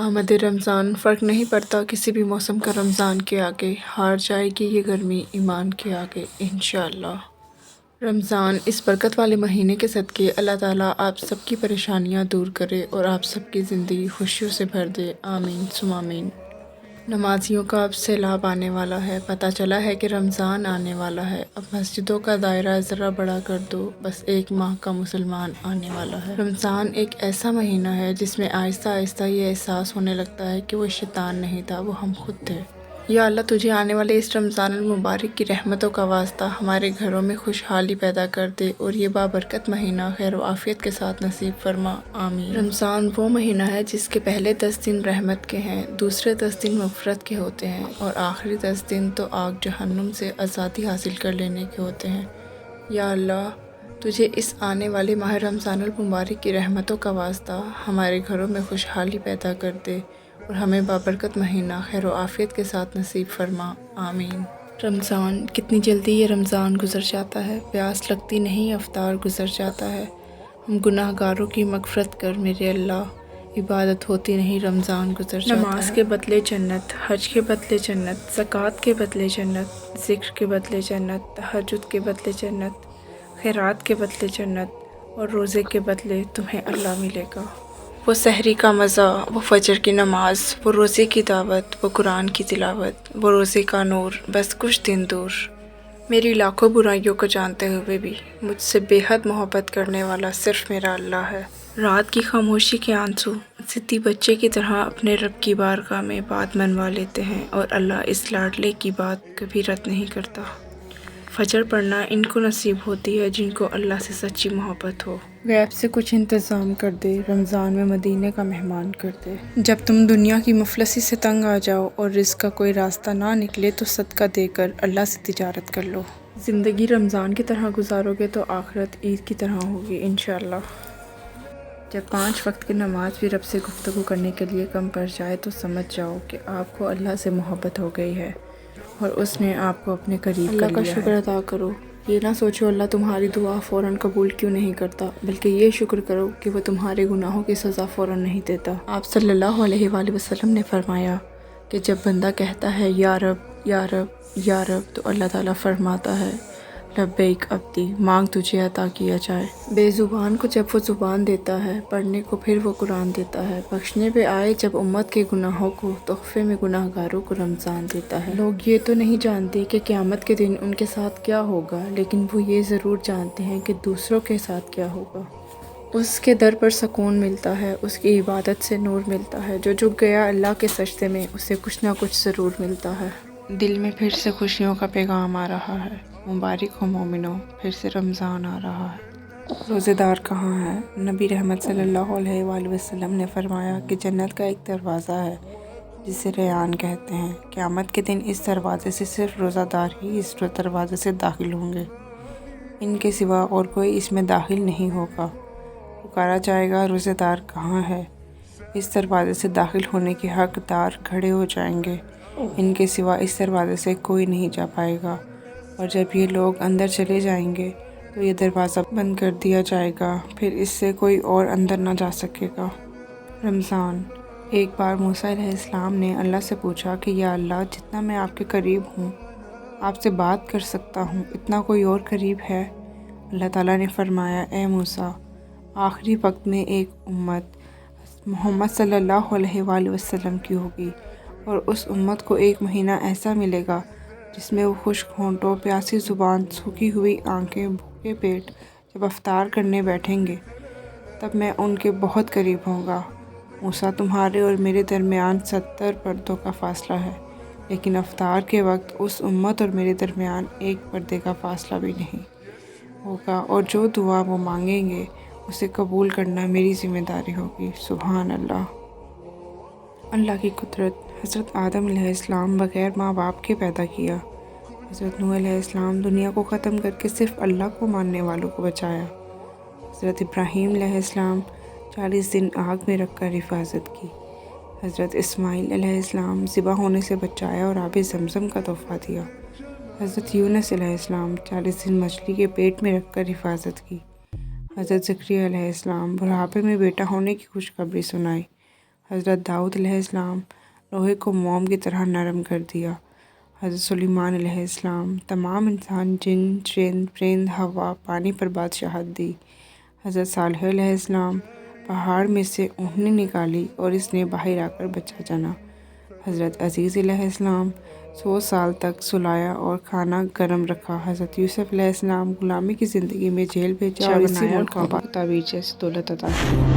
آمد رمضان، فرق نہیں پڑتا کسی بھی موسم کا رمضان کے آگے، ہار جائے گی یہ گرمی ایمان کے آگے انشاءاللہ۔ رمضان اس برکت والے مہینے کے صدقے اللہ تعالیٰ آپ سب کی پریشانیاں دور کرے اور آپ سب کی زندگی خوشیوں سے بھر دے، آمین ثم آمین۔ نمازیوں کا اب سیلاب آنے والا ہے، پتہ چلا ہے کہ رمضان آنے والا ہے، اب مسجدوں کا دائرہ ذرا بڑا کر دو، بس ایک ماہ کا مسلمان آنے والا ہے۔ رمضان ایک ایسا مہینہ ہے جس میں آہستہ آہستہ یہ احساس ہونے لگتا ہے کہ وہ شیطان نہیں تھا، وہ ہم خود تھے۔ یا اللہ تجھے آنے والے اس رمضان المبارک کی رحمتوں کا واسطہ ہمارے گھروں میں خوشحالی پیدا کر دے اور یہ بابرکت مہینہ خیر و عافیت کے ساتھ نصیب فرما، آمین۔ رمضان وہ مہینہ ہے جس کے پہلے 10 دن رحمت کے ہیں، دوسرے 10 دن مغفرت کے ہوتے ہیں اور آخری 10 دن تو آگ جہنم سے آزادی حاصل کر لینے کے ہوتے ہیں۔ یا اللہ تجھے اس آنے والے ماہ رمضان المبارک کی رحمتوں کا واسطہ ہمارے گھروں میں خوشحالی پیدا کر دے اور ہمیں بابرکت مہینہ خیر و عافیت کے ساتھ نصیب فرما، آمین۔ رمضان کتنی جلدی یہ رمضان گزر جاتا ہے، پیاس لگتی نہیں افطار گزر جاتا ہے۔ ہم گناہ گاروں کی مغفرت کر میرے اللہ، عبادت ہوتی نہیں رمضان گزر جاتا ہے۔ نماز کے بدلے جنت، حج کے بدلے جنت، زکوٰۃ کے بدلے جنت، ذکر کے بدلے جنت، تہجد کے بدلے جنت، خیرات کے بدلے جنت اور روزے کے بدلے تمہیں اللہ ملے گا۔ وہ سحری کا مزہ، وہ فجر کی نماز، وہ روزے کی دعوت، وہ قرآن کی تلاوت، وہ روزے کا نور، بس کچھ دن دور۔ میری لاکھوں برائیوں کو جانتے ہوئے بھی مجھ سے بے حد محبت کرنے والا صرف میرا اللہ ہے۔ رات کی خاموشی کے آنسو ضدی بچے کی طرح اپنے رب کی بارگاہ میں بات منوا لیتے ہیں اور اللہ اس لاڈلے کی بات کبھی رد نہیں کرتا۔ فجر پڑھنا ان کو نصیب ہوتی ہے جن کو اللہ سے سچی محبت ہو۔ غیب سے کچھ انتظام کر دے، رمضان میں مدینے کا مہمان کر دے۔ جب تم دنیا کی مفلسی سے تنگ آ جاؤ اور رزق کا کوئی راستہ نہ نکلے تو صدقہ دے کر اللہ سے تجارت کر لو۔ زندگی رمضان کی طرح گزارو گے تو آخرت عید کی طرح ہوگی انشاءاللہ۔ جب 5 وقت کی نماز بھی رب سے گفتگو کرنے کے لیے کم پڑ جائے تو سمجھ جاؤ کہ آپ کو اللہ سے محبت ہو گئی ہے اور اس نے آپ کو اپنے قریب کر لیا ہے۔ اللہ کا شکر ادا کرو، یہ نہ سوچو اللہ تمہاری دعا فوراً قبول کیوں نہیں کرتا، بلکہ یہ شکر کرو کہ وہ تمہارے گناہوں کی سزا فوراً نہیں دیتا۔ آپ صلی اللہ علیہ وآلہ وسلم نے فرمایا کہ جب بندہ کہتا ہے یا رب یا رب یا رب تو اللہ تعالیٰ فرماتا ہے لبیک عبدی، مانگ تجھے عطا کیا جائے۔ بے زبان کو جب وہ زبان دیتا ہے، پڑھنے کو پھر وہ قرآن دیتا ہے، بخشنے پہ آئے جب امت کے گناہوں کو، تحفے میں گناہ گاروں کو رمضان دیتا ہے۔ لوگ یہ تو نہیں جانتے کہ قیامت کے دن ان کے ساتھ کیا ہوگا، لیکن وہ یہ ضرور جانتے ہیں کہ دوسروں کے ساتھ کیا ہوگا۔ اس کے در پر سکون ملتا ہے، اس کی عبادت سے نور ملتا ہے، جو جھک گیا اللہ کے سجدے میں اسے کچھ نہ کچھ ضرور ملتا ہے۔ دل میں پھر سے خوشیوں کا پیغام آ رہا ہے، مبارک ہو مومنو، پھر سے رمضان آ رہا ہے۔ روزے دار کہاں ہیں؟ نبی رحمت صلی اللہ علیہ وآلہ وسلم نے فرمایا کہ جنت کا ایک دروازہ ہے جسے ریان کہتے ہیں، قیامت کے دن اس دروازے سے صرف روزہ دار ہی اس دروازے سے داخل ہوں گے، ان کے سوا اور کوئی اس میں داخل نہیں ہوگا۔ پکارا جائے گا روزے دار کہاں ہے؟ اس دروازے سے داخل ہونے کے حقدار کھڑے ہو جائیں گے، ان کے سوا اس دروازے سے کوئی نہیں جا پائے گا، اور جب یہ لوگ اندر چلے جائیں گے تو یہ دروازہ بند کر دیا جائے گا، پھر اس سے کوئی اور اندر نہ جا سکے گا۔ رمضان۔ ایک بار موسیٰ علیہ السلام نے اللہ سے پوچھا کہ یا اللہ جتنا میں آپ کے قریب ہوں، آپ سے بات کر سکتا ہوں، اتنا کوئی اور قریب ہے؟ اللہ تعالیٰ نے فرمایا اے موسیٰ، آخری وقت میں ایک امت محمد صلی اللہ علیہ وآلہ وسلم کی ہوگی، اور اس امت کو ایک مہینہ ایسا ملے گا جس میں وہ خشک ہونٹوں، پیاسی زبان، سوکھی ہوئی آنکھیں، بھوکے پیٹ جب افطار کرنے بیٹھیں گے تب میں ان کے بہت قریب ہوں گا۔ موسیٰ تمہارے اور میرے درمیان 70 پردوں کا فاصلہ ہے، لیکن افطار کے وقت اس امت اور میرے درمیان ایک پردے کا فاصلہ بھی نہیں ہوگا، اور جو دعا وہ مانگیں گے اسے قبول کرنا میری ذمہ داری ہوگی۔ سبحان اللہ۔ اللہ کی قدرت۔ حضرت آدم علیہ السلام بغیر ماں باپ کے پیدا کیا۔ حضرت نوح علیہ السلام دنیا کو ختم کر کے صرف اللہ کو ماننے والوں کو بچایا۔ حضرت ابراہیم علیہ السلام 40 دن آگ میں رکھ کر حفاظت کی۔ حضرت اسماعیل علیہ السلام ذبح ہونے سے بچایا اور آب زمزم کا تحفہ دیا۔ حضرت یونس علیہ السلام 40 دن مچھلی کے پیٹ میں رکھ کر حفاظت کی۔ حضرت زکریا علیہ السلام بڑھاپے میں بیٹا ہونے کی خوشخبری سنائی۔ حضرت داؤد علیہ السلام لوہے کو موم کی طرح نرم کر دیا۔ حضرت سلیمان علیہ السلام تمام انسان، جن، چرند، پرند، ہوا، پانی پر بادشاہت دی۔ حضرت صالح علیہ السلام پہاڑ میں سے اونٹنی نکالی اور اس نے باہر آ کر بچہ جنا۔ حضرت عزیز علیہ السلام 100 سال تک سلایا اور کھانا گرم رکھا۔ حضرت یوسف علیہ السلام غلامی کی زندگی میں جیل بھیجا اور اسی ملک کو تعویذ جیسی دولت عطا کی۔